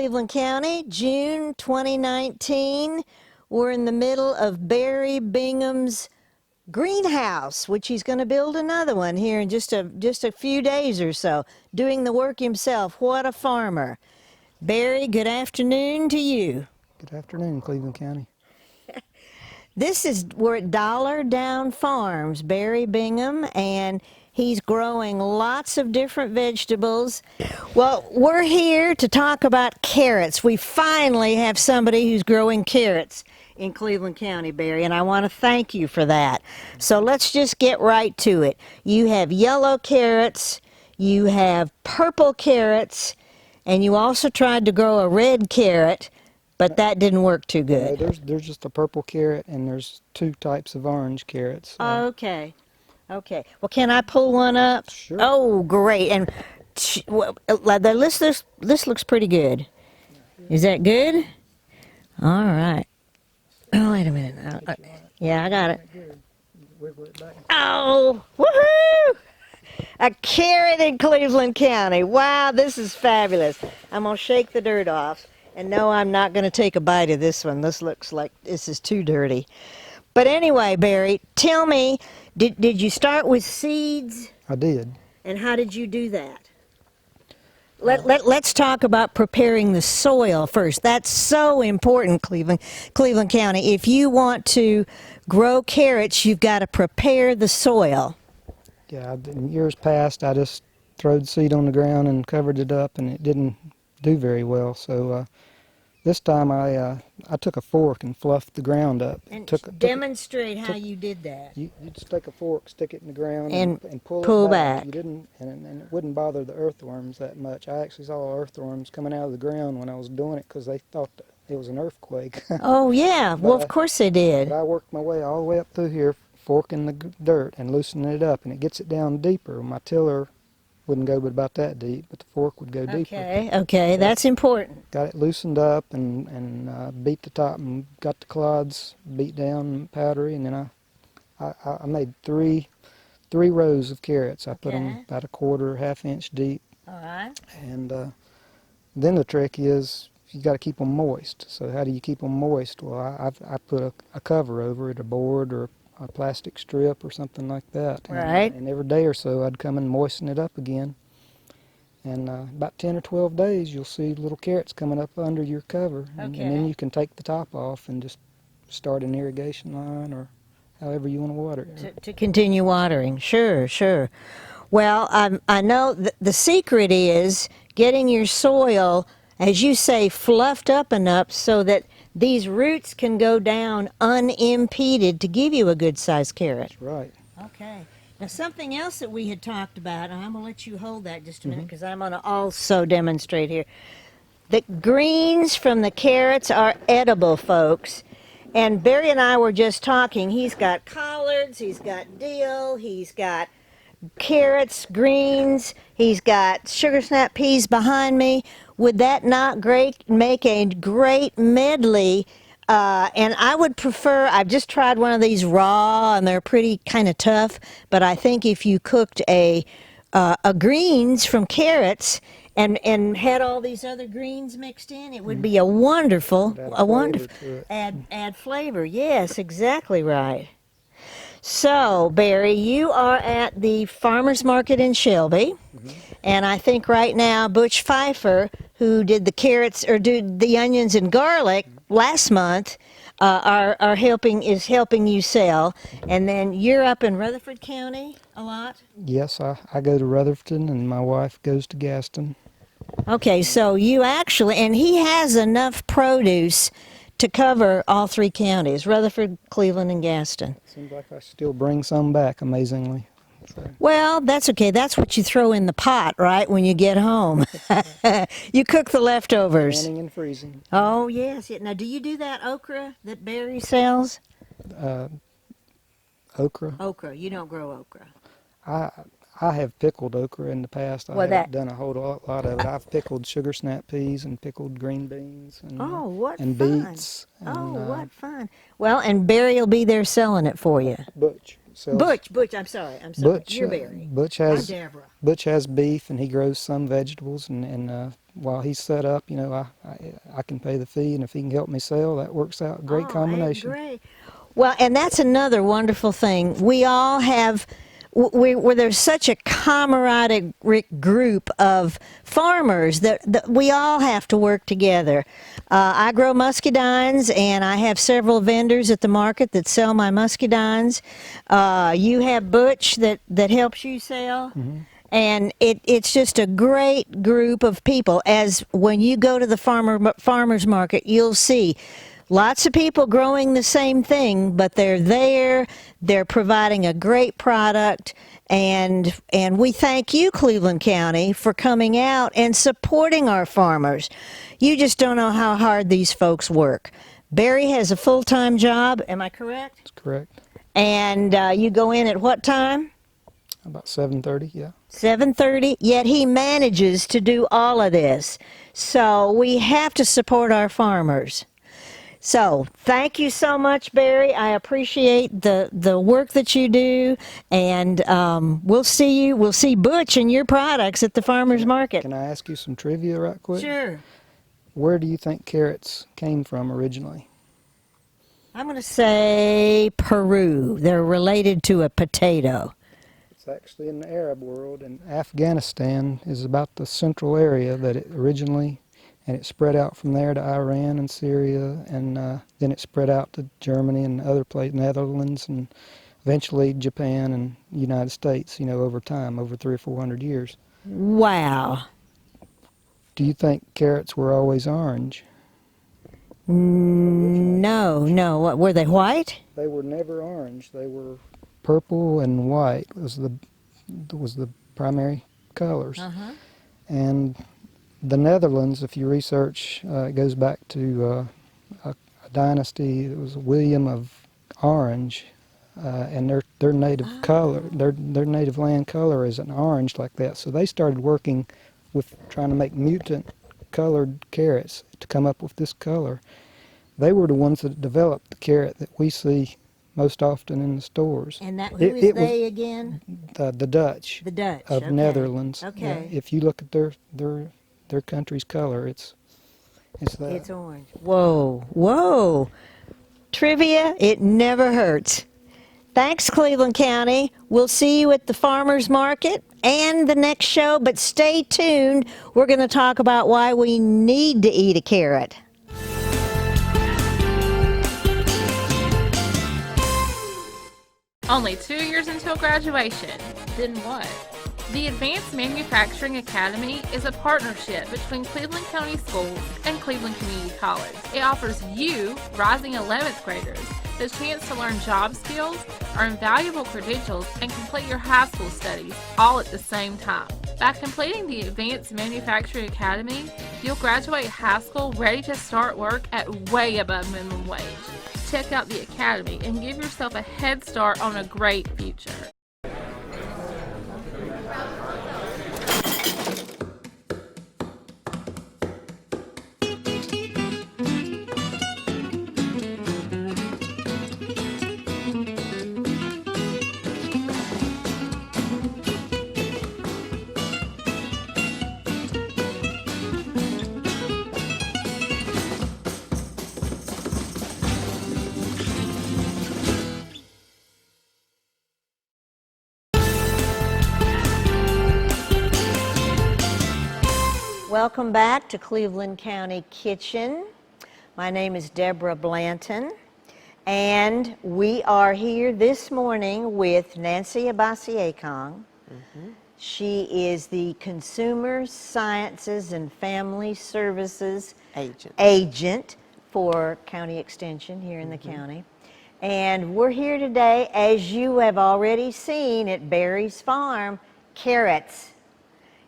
Cleveland County, June 2019. We're in the middle of Barry Bingham's greenhouse, which he's going to build another one here in just a few days or so, doing the work himself. What a farmer. Barry, good afternoon to you. Good afternoon, Cleveland County. We're at Dollar Down Farms, Barry Bingham, and he's growing lots of different vegetables. Well, we're here to talk about carrots. We finally have somebody who's growing carrots in Cleveland County, Barry, and I want to thank you for that. So let's just get right to it. You have yellow carrots, you have purple carrots, and you also tried to grow a red carrot, but that didn't work too good. No, there's just a purple carrot, and there's two types of orange carrots. Okay. Okay. Well, can I pull one up? Sure. Oh, great. And this looks pretty good. Is that good? All right. Oh, wait a minute. Yeah, I got it. Wiggle it back. Oh, woohoo! A carrot in Cleveland County. Wow, this is fabulous. I'm going to shake the dirt off. And no, I'm not going to take a bite of this one. This looks like this is too dirty. But anyway, Barry, tell me, did you start with seeds? I did. And how did you do that? Let's talk about preparing the soil first. That's so important, Cleveland County. If you want to grow carrots, you've got to prepare the soil. Yeah, in years past, I just throwed seed on the ground and covered it up, and it didn't do very well. So this time I took a fork and fluffed the ground up. And demonstrate how you did that. You just take a fork, stick it in the ground, And pull it back. You didn't, and it wouldn't bother the earthworms that much. I actually saw earthworms coming out of the ground when I was doing it because they thought that it was an earthquake. Oh, yeah. Well, of course they did. But I worked my way all the way up through here, forking the dirt and loosening it up, and it gets it down deeper. My tiller wouldn't go but about that deep, but the fork would go deeper. Okay, that's important. Got it loosened up and beat the top and got the clods beat down powdery, and then I made three rows of carrots. I put them about a quarter, half-inch deep. All right. And then the trick is you got to keep them moist. So how do you keep them moist? Well, I put a cover over it, a board or a plastic strip or something like that. Right. And every day or so I'd come and moisten it up again. And about 10 or 12 days you'll see little carrots coming up under your cover. And then you can take the top off and just start an irrigation line or however you want to water it. To continue watering. Sure. Well, I know the secret is getting your soil, as you say, fluffed up enough so that these roots can go down unimpeded to give you a good-sized carrot. That's right. Okay. Now, something else that we had talked about, and I'm going to let you hold that just a minute because I'm going to also demonstrate here. The greens from the carrots are edible, folks. And Barry and I were just talking. He's got collards, he's got dill, he's got carrots, greens, he's got sugar snap peas behind me. Would that not make a great medley? And I would prefer, I've just tried one of these raw and they're pretty kind of tough, but I think if you cooked a greens from carrots and had all these other greens mixed in, it would be a wonderful, add flavor. Yes, exactly right. So, Barry, you are at the farmer's market in Shelby, and I think right now Butch Pfeiffer, who did the carrots or did the onions and garlic last month, is helping you sell. And then you're up in Rutherford County a lot? Yes, I go to Rutherford and my wife goes to Gaston. Okay, so you actually, and he has enough produce to cover all three counties, Rutherford, Cleveland, and Gaston. Seems like I still bring some back, amazingly. So. Well, that's okay. That's what you throw in the pot, right, when you get home. You cook the leftovers. Canning and freezing. Oh, yes. Now, do you do that okra that Barry sells? Okra? Okra. You don't grow okra. I have pickled okra in the past. I haven't done a whole lot of it. I've pickled sugar snap peas and pickled green beans and, beets. What fun. Well, and Barry will be there selling it for you. Butch. Butch, I'm sorry. Butch, You're Barry. Butch has beef and he grows some vegetables and while he's set up, I can pay the fee, and if he can help me sell, that works out a great combination. Great. Well, and that's another wonderful thing. We all have, where there's such a camaraderie group of farmers that we all have to work together. I grow muscadines, and I have several vendors at the market that sell my muscadines. You have Butch that helps you sell. Mm-hmm. And it's just a great group of people. As when you go to the farmer's market, you'll see lots of people growing the same thing, but they're there, they're providing a great product, and we thank you, Cleveland County, for coming out and supporting our farmers. You just don't know how hard these folks work. Barry has a full-time job, am I correct? That's correct. And you go in at what time? About 7:30, yeah. 7:30, yet he manages to do all of this. So we have to support our farmers. So thank you so much, Barry. I appreciate the work that you do, and we'll see Butch and your products at the farmer's market. Can I ask you some trivia right quick? Sure. Where do you think carrots came from originally? I'm going to say Peru. They're related to a potato. It's actually in the Arab world, and Afghanistan is about the central area that it originally, and it spread out from there to Iran and Syria, and then it spread out to Germany and other places, Netherlands, and eventually Japan and United States, over time, over 300 or 400 years. Wow. Do you think carrots were always orange? No. What, were they white? They were never orange. They were purple and white was the primary colors. Uh-huh. And the Netherlands, if you research, it goes back to a dynasty. It was William of Orange, and their native color, their native land color is an orange like that. So they started working with trying to make mutant colored carrots to come up with this color. They were the ones that developed the carrot that we see most often in the stores. And that, who is they again? The Dutch. The Dutch of okay. Netherlands. Okay. If you look at their country's color, it's that. It's orange. Whoa. Trivia, it never hurts. Thanks, Cleveland County. We'll see you at the farmer's market and the next show, but stay tuned. We're going to talk about why we need to eat a carrot. Only 2 years until graduation. Then what? The Advanced Manufacturing Academy is a partnership between Cleveland County Schools and Cleveland Community College. It offers you, rising 11th graders, the chance to learn job skills, earn valuable credentials, and complete your high school studies all at the same time. By completing the Advanced Manufacturing Academy, you'll graduate high school ready to start work at way above minimum wage. Check out the Academy and give yourself a head start on a great future. Welcome back to Cleveland County Kitchen. My name is Deborah Blanton, and we are here this morning with Nancy Abasi-Akong. Mm-hmm. She is the Consumer Sciences and Family Services agent for County Extension here in the county. And we're here today, as you have already seen at Barry's Farm, carrots.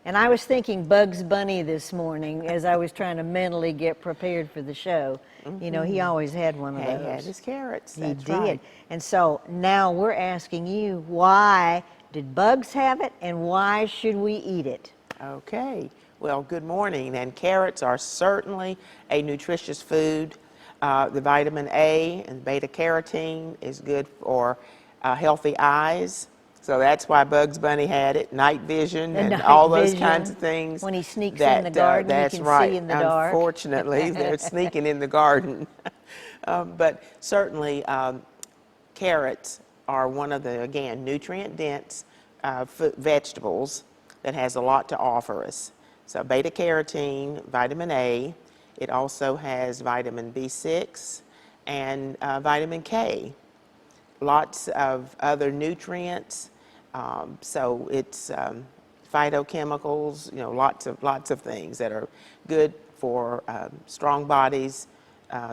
And I was thinking Bugs Bunny this morning as I was trying to mentally get prepared for the show. Mm-hmm. You know, he always had one of those. He had his carrots. He That's did. Right. And so now we're asking you, why did Bugs have it and why should we eat it? Okay. Well, good morning. And carrots are certainly a nutritious food. The vitamin A and beta carotene is good for healthy eyes. So that's why Bugs Bunny had it, night vision, The and night all those vision. kinds of things. When he sneaks in the garden, you that's can right. see in the dark. Unfortunately, they're sneaking in the garden. But certainly, carrots are one of the, again, nutrient-dense vegetables that has a lot to offer us. So beta-carotene, vitamin A. It also has vitamin B6 and vitamin K. Lots of other nutrients. So it's phytochemicals, lots of things that are good for strong bodies,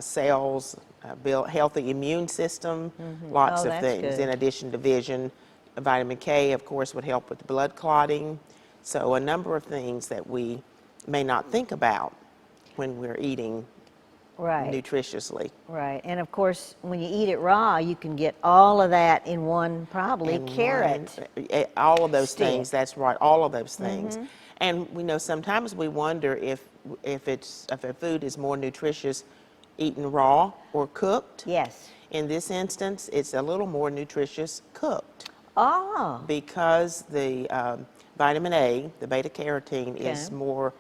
cells, build healthy immune system, lots Oh, of that's things. good. In addition to vision, vitamin K, of course, would help with blood clotting. So a number of things that we may not think about when we're eating Right. nutritiously. Right. And of course, when you eat it raw, you can get all of that in one, probably, And carrot. all of those stick. things, that's right, all of those things. And we know sometimes we wonder if a food is more nutritious eaten raw or cooked. Yes. In this instance, it's a little more nutritious cooked Oh, because the vitamin A, the beta carotene, is Okay. more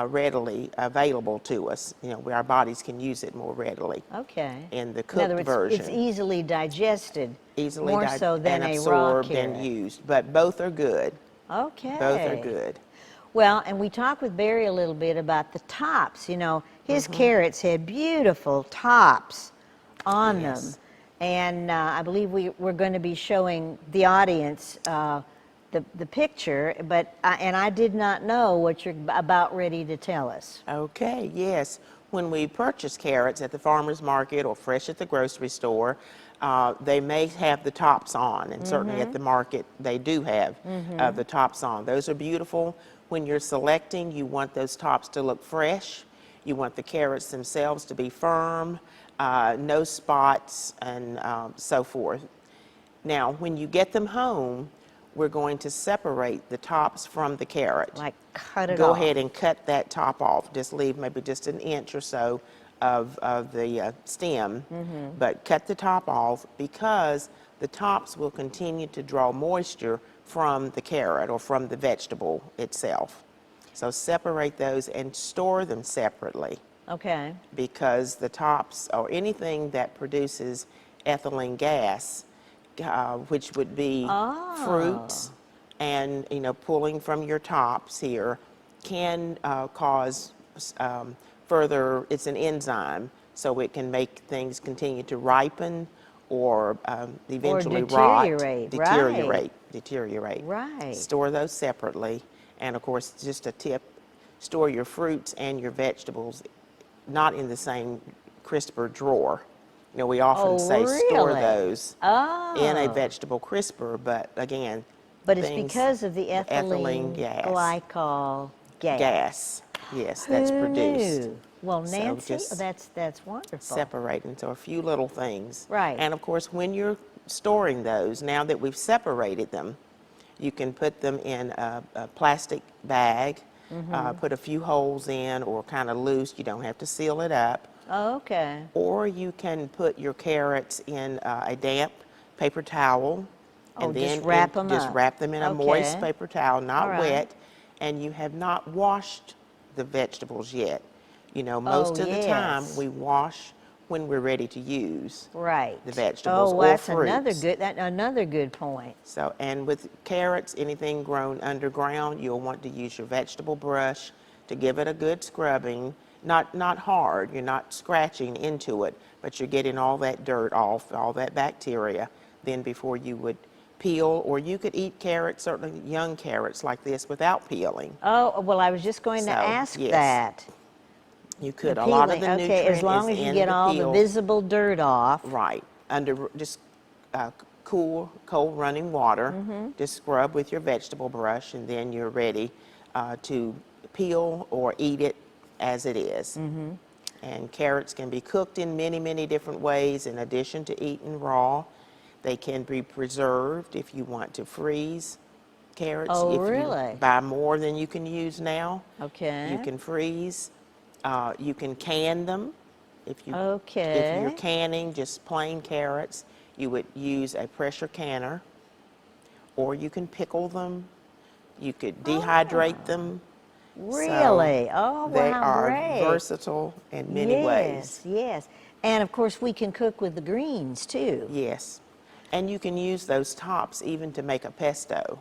readily available to us. Our bodies can use it more readily. okay. In the In other cooked words, it's version. easily digested, Easily more so than and a raw absorbed carrot. and used, but both are good. Okay. Both are good. Well, and we talked with Barry a little bit about the tops. His Mm-hmm. carrots had beautiful tops on Yes. them. And I believe we're going to be showing the audience the picture, but I did not know what you're about ready to tell us. Okay, yes. When we purchase carrots at the farmer's market or fresh at the grocery store, they may have the tops on, and certainly at the market they do have the tops on. Those are beautiful. When you're selecting, you want those tops to look fresh. You want the carrots themselves to be firm, no spots, and so forth. Now, when you get them home, we're going to separate the tops from the carrot. Like cut it Go off. ahead and cut that top off. Just leave maybe just an inch or so of the stem, but cut the top off because the tops will continue to draw moisture from the carrot or from the vegetable itself. So separate those and store them separately Okay. because the tops or anything that produces ethylene gas, which would be fruits and pulling from your tops here, can cause further. It's an enzyme, so it can make things continue to ripen or eventually deteriorate, rot, deteriorate. Right. Store those separately, and of course, just a tip: store your fruits and your vegetables not in the same crisper drawer. We often Oh, say store really? those Oh. in a vegetable crisper, but again, But it's things- because of the ethylene gas. glycol gas. Gas, yes, that's Who produced. knew? Well, So Nancy, just that's wonderful. Separating, so a few little things. Right. And of course, when you're storing those, now that we've separated them, you can put them in a plastic bag, put a few holes in or kind of loose. You don't have to seal it up. Okay. Or you can put your carrots in a damp paper towel. Oh, And just then wrap 'em just up. wrap them in a moist Okay. paper towel, not All right. wet. And you have not washed the vegetables yet. Most of the time yes. we wash when we're ready to use. Right. The vegetables Oh, or that's fruits. another good point. So, and with carrots, anything grown underground, you'll want to use your vegetable brush to give it a good scrubbing. Not hard, you're not scratching into it, but you're getting all that dirt off, all that bacteria, then before you would peel, or you could eat carrots, certainly young carrots like this, without peeling. Oh, well, I was just going to So, ask yes. that. You could. The A lot of peeling, the okay, nutrient as long is as you in get the all peel. the visible dirt off. Right, under just cool, cold running water. Just scrub with your vegetable brush, and then you're ready to peel or eat it as it is. And carrots can be cooked in many, many different ways in addition to eaten raw. They can be preserved if you want to freeze carrots. Oh, if really? you buy more than you can use now, Okay. you can freeze. You can can them. If you're Okay. canning just plain carrots, you would use a pressure canner, or you can pickle them. You could dehydrate them. Really? Oh, They wow, are great. versatile in many ways. Yes, yes. And of course, we can cook with the greens too. Yes. And you can use those tops even to make a pesto.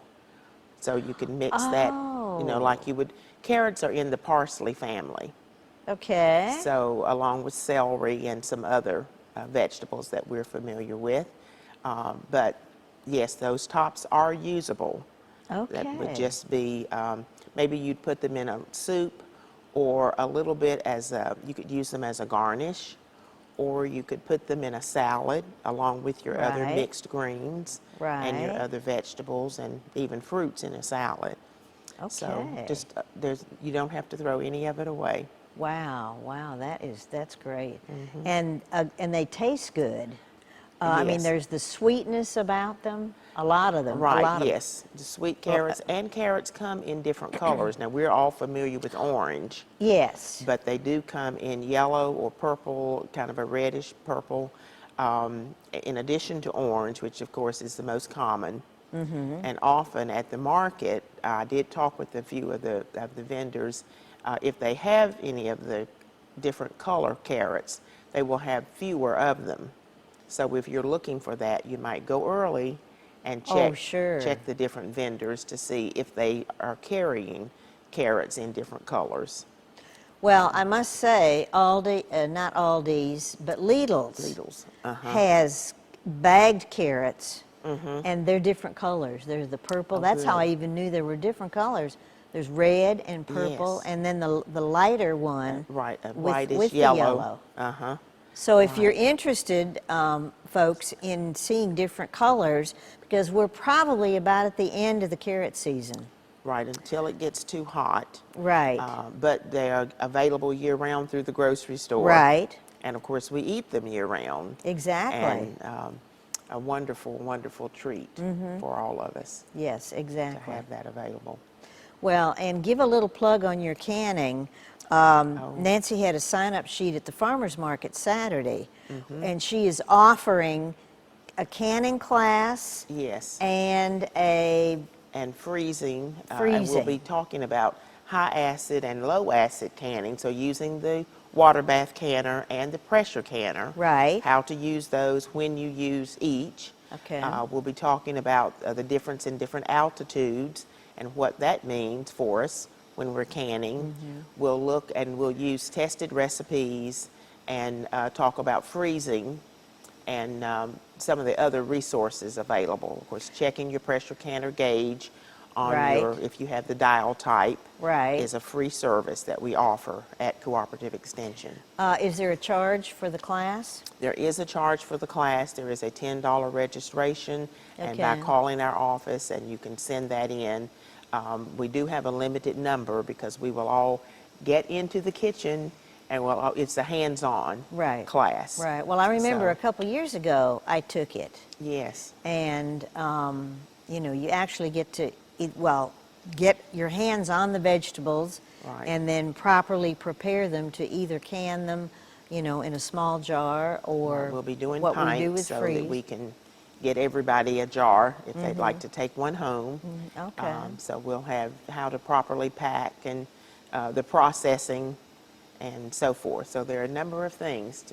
So you can mix that, you know, like you would. Carrots are in the parsley family. Okay. So along with celery and some other vegetables that we're familiar with. But yes, those tops are usable. That would Okay. just be, maybe you'd put them in a soup or a little bit as you could use them as a garnish, or you could put them in a salad along with your other Right. mixed greens and your Right. other vegetables and even fruits in a salad. So Okay. just you don't have to throw any of it away. Wow, wow, that's great. Mm-hmm. And they taste good. I mean, Yes. there's the sweetness about them. A lot of them. A Right, lot of yes. The sweet carrots and carrots come in different colors. Now, we're all familiar with orange, Yes. but they do come in yellow or purple, kind of a reddish purple, in addition to orange, which of course is the most common. And often at the market, I did talk with a few of the vendors. If they have any of the different color carrots, they will have fewer of them. So if you're looking for that, you might go early and Oh, sure. check the different vendors to see if they are carrying carrots in different colors. Well, I must say, Aldi, not Aldi's, but Lidl's, Lidl's. has bagged carrots, and they're different colors. There's the purple. Oh, That's how I good. even knew there were different colors. There's red and purple, Yes. and then the lighter one Right, a with, whitish with the yellow. yellow. Uh-huh. So if you're interested, folks, in seeing different colors, because we're probably about at the end of the carrot season. Right, until it gets too hot. Right. But they are available year-round through the grocery store. Right. And of course, we eat them year-round. Exactly. And a wonderful, wonderful treat for all of us Yes, to exactly. have that available. Well, and give a little plug on your canning. Nancy had a sign-up sheet at the farmer's market Saturday, and she is offering a canning class Yes. and freezing. And Freezing. we'll be talking about high acid and low acid canning. So using the water bath canner and the pressure canner. Right. How to use those, when you use each. Okay. We'll be talking about the difference in different altitudes and what that means for us when we're canning. We'll look and we'll use tested recipes and talk about freezing and some of the other resources available. Of course, checking your pressure canner gauge on Right. your, if you have the dial type, Right. is a free service that we offer at Cooperative Extension. is there a charge for the class? There is a charge for the class. There is a $10 registration, and by Okay. calling our office, and you can send that in. We do have a limited number because we will all get into the kitchen, and it's a hands-on Right. class. Right. Well, I remember So- a couple years ago I took it, Yes. and you actually get to get your hands on the vegetables, Right. and then properly prepare them to either can them, in a small jar, or We'll be doing what we do pints is so freeze. that we can get everybody a jar if they'd like to take one home. Okay. So we'll have how to properly pack and the processing and so forth. So there are a number of things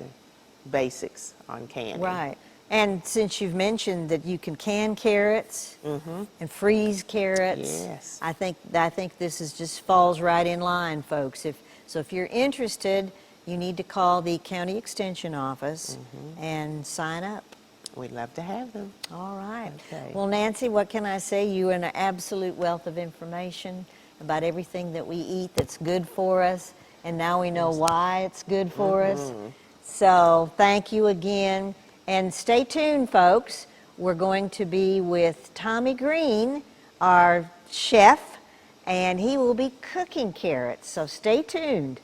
basics on canning. Right. And since you've mentioned that you can can carrots and freeze carrots, Yes. I think this is just falls right in line, folks. If you're interested, you need to call the county extension office and sign up. We'd love to have them. All right. Okay. Well, Nancy, what can I say? You're an absolute wealth of information about everything that we eat that's good for us, and now we know why it's good for us. So thank you again. And stay tuned, folks. We're going to be with Tommy Green, our chef, and he will be cooking carrots. So stay tuned.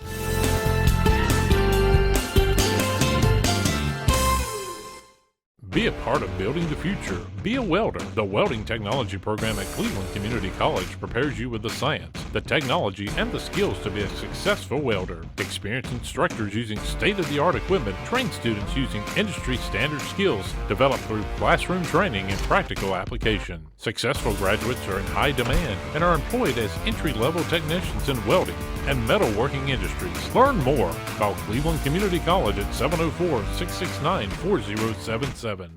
Be a part of building the future. Be a welder. The Welding Technology program at Cleveland Community College prepares you with the science, the technology, and the skills to be a successful welder. Experienced instructors using state-of-the-art equipment train students using industry-standard skills developed through classroom training and practical application. Successful graduates are in high demand and are employed as entry-level technicians in welding and metalworking industries. Learn more. Call Cleveland Community College at 704-669-4077.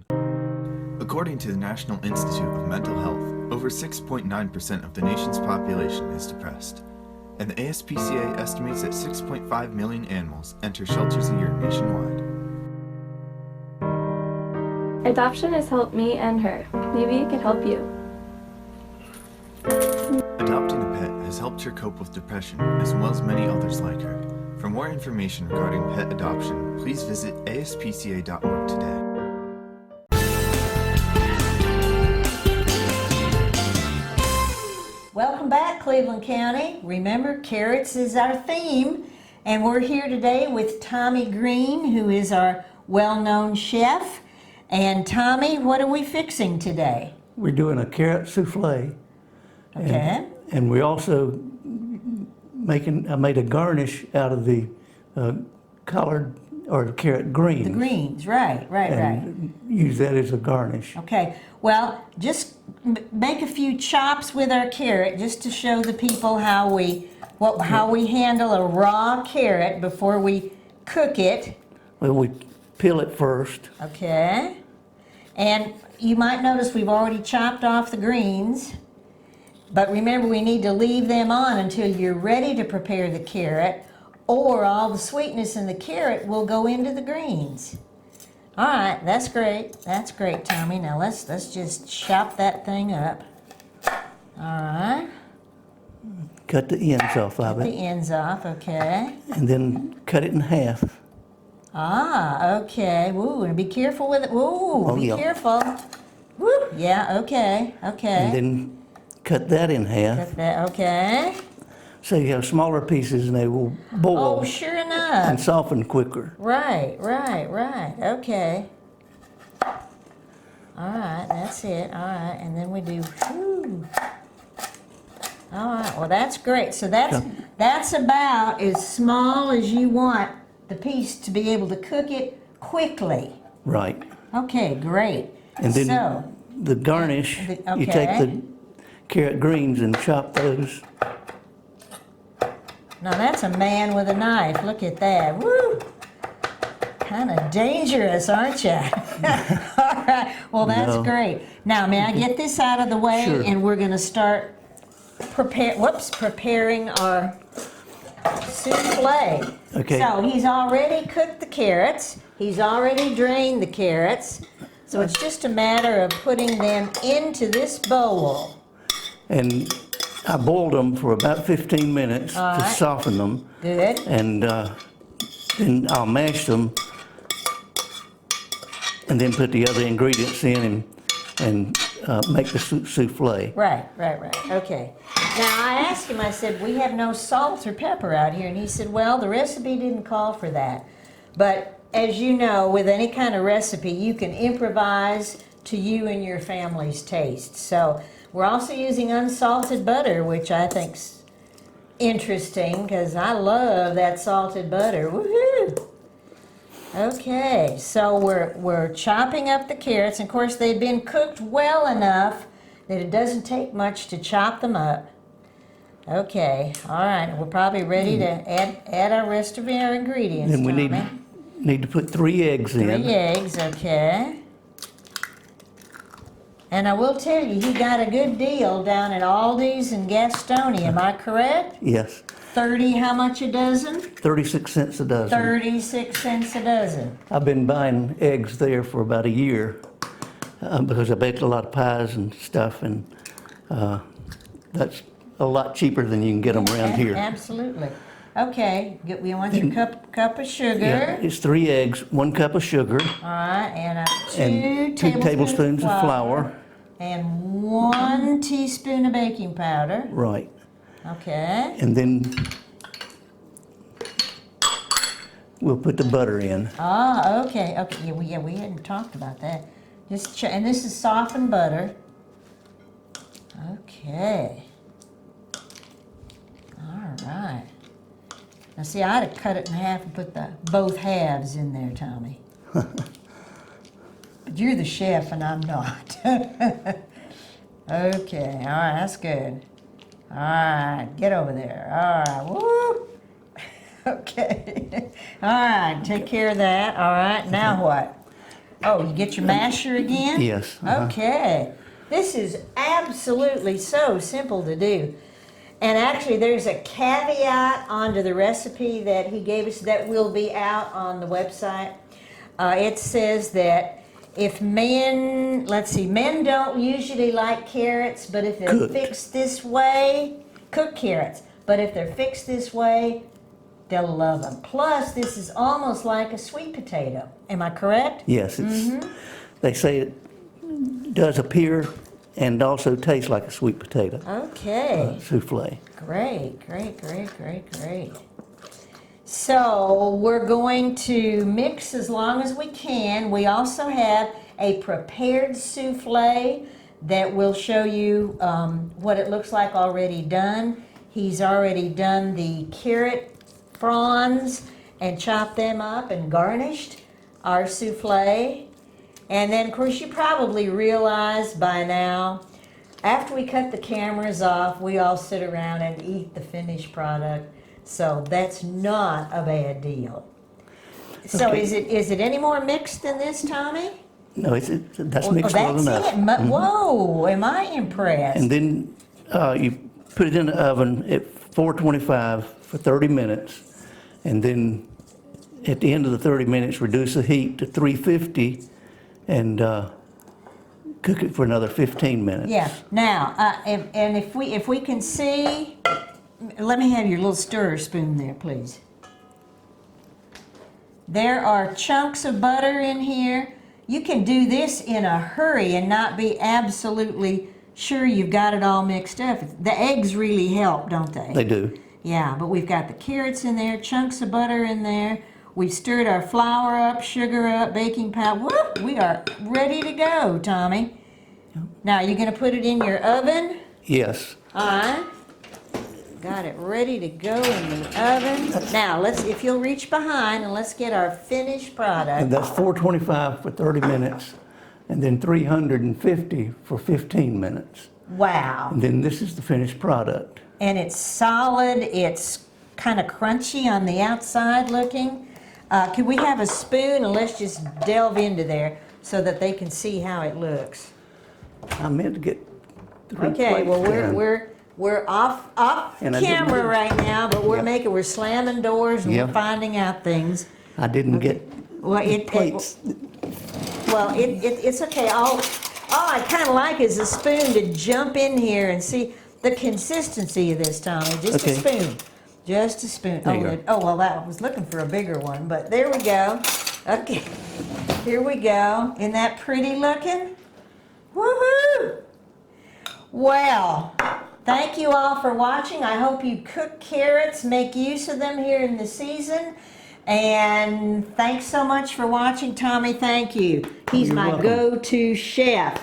According to the National Institute of Mental Health, over 6.9% of the nation's population is depressed, and the ASPCA estimates that 6.5 million animals enter shelters a year nationwide. Adoption has helped me and her. Maybe it could help you. Adopting a pet has helped her cope with depression, as well as many others like her. For more information regarding pet adoption, please visit aspca.org today. Welcome back, Cleveland County. Remember, carrots is our theme, and we're here today with Tommy Green, who is our well-known chef. And Tommy, what are we fixing today? We're doing a carrot souffle. Okay. And we also I made a garnish out of the collard or carrot greens. The greens, right. And use that as a garnish. Okay, well, just make a few chops with our carrot just to show the people how we handle a raw carrot before we cook it. Well, we peel it first. Okay, and you might notice we've already chopped off the greens, but remember we need to leave them on until you're ready to prepare the carrot, or all the sweetness in the carrot will go into the greens. All right, that's great, Tommy. Now let's just chop that thing up. All right. Cut the ends off of The it. ends off, okay. And then cut it in half. Ah, okay. Woo, and be careful with it. Woo, Oh, be yeah. careful. Woo, yeah, okay. And then cut that in half. Got that, okay. So you have smaller pieces and they will boil Oh, sure and enough. soften quicker. Right, okay. All right, that's it. All right, and then we do, whew. All right, well, that's great. So that's about as small as you want the piece to be able to cook it quickly. Right. Okay, great. And then So, the garnish, Okay. you take the carrot greens and chop those. now that's a man with a knife. Look at that. Woo! Kind of dangerous, aren't you? All right. Well, that's No. great. Now, may I get this out of the way, Sure. and we're going to start preparing our souffle. Okay. So he's already cooked the carrots. He's already drained the carrots. So it's just a matter of putting them into this bowl. And I boiled them for about 15 minutes All to right. soften them. Good. And then I'll mash them and then put the other ingredients in and make the souffle. Right. Okay. Now, I asked him, I said, we have no salt or pepper out here. And he said, well, the recipe didn't call for that. But as you know, with any kind of recipe, you can improvise to you and your family's taste. So we're also using unsalted butter, which I think's interesting because I love that salted butter. Woohoo! Okay, so we're chopping up the carrots. And of course, they've been cooked well enough that it doesn't take much to chop them up. Okay, all right, we're probably ready to add our rest of our ingredients. Then we Tommy. need to put 3 eggs in. 3 eggs, okay. And I will tell you, he got a good deal down at Aldi's in Gastonia, am I correct? Yes, 30, how much a dozen? 36 cents a dozen. 36 cents a dozen. I've been buying eggs there for about a year because I baked a lot of pies and stuff, and that's a lot cheaper than you can get them around here. Absolutely. Okay, we want your cup of sugar. Yeah, it's 3 eggs, 1 cup of sugar, All right, and and 2 tablespoons of flour. And 1 teaspoon of baking powder. Right. Okay. And then we'll put the butter in. Ah, okay. Yeah, we hadn't talked about that. And this is softened butter. Okay. All right. Now see, I'd have cut it in half and put both halves in there, Tommy. But you're the chef and I'm not. Okay, all right, that's good. All right, get over there. All right, woo. Okay. All right, take care of that. All right, now what? Oh, you get your masher again? Yes. Okay. This is absolutely so simple to do. And actually, there's a caveat onto the recipe that he gave us that will be out on the website. It says that if men don't usually like carrots, but if they're Cooked. fixed this way, cooked carrots, but if they're fixed this way, they'll love them. Plus, this is almost like a sweet potato. Am I correct? Yes, it's, they say it does appear and also tastes like a sweet potato Okay. souffle. Great, great, great, great, great. So we're going to mix as long as we can. We also have a prepared souffle that will show you what it looks like already done. He's already done the carrot fronds and chopped them up and garnished our souffle. And then, of course, you probably realize by now, after we cut the cameras off, we all sit around and eat the finished product. So that's not a bad deal. So Okay. is it any more mixed than this, Tommy? No, that's Oh, mixed well that's enough. it. Whoa, am I impressed? And then you put it in the oven at 425 for 30 minutes. And then at the end of the 30 minutes, reduce the heat to 350 and cook it for another 15 minutes. Yeah. Now, and if we can see, let me have your little stirrer spoon there, please. There are chunks of butter in here. You can do this in a hurry and not be absolutely sure you've got it all mixed up. The eggs really help, don't they? They do. Yeah, but we've got the carrots in there, chunks of butter in there. We've stirred our flour up, sugar up, baking powder. Whoop, we are ready to go, Tommy. Now, you're going to put it in your oven? Yes. All right. Got it ready to go in the oven. Now, if you'll reach behind and let's get our finished product. And that's 425 for 30 minutes, and then 350 for 15 minutes. Wow. And then this is the finished product. And it's solid. It's kind of crunchy on the outside looking. Can we have a spoon and let's just delve into there so that they can see how it looks? I meant to get 3 Okay, plates well, down. we're off And I didn't camera get- right now, but we're slamming doors and Yep. we're finding out things. I didn't get Well, plates. It's okay. All I kind of like is a spoon to jump in here and see the consistency of this, Tommy. Just Okay. a spoon. Just a spoon. There you go. Good. Oh, well, I was looking for a bigger one, but there we go. Okay. Here we go. Isn't that pretty looking? Woohoo! Well, thank you all for watching. I hope you cook carrots, make use of them here in the season. And thanks so much for watching, Tommy. Thank you. He's You're my welcome. go-to chef.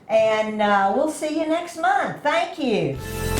And we'll see you next month. Thank you.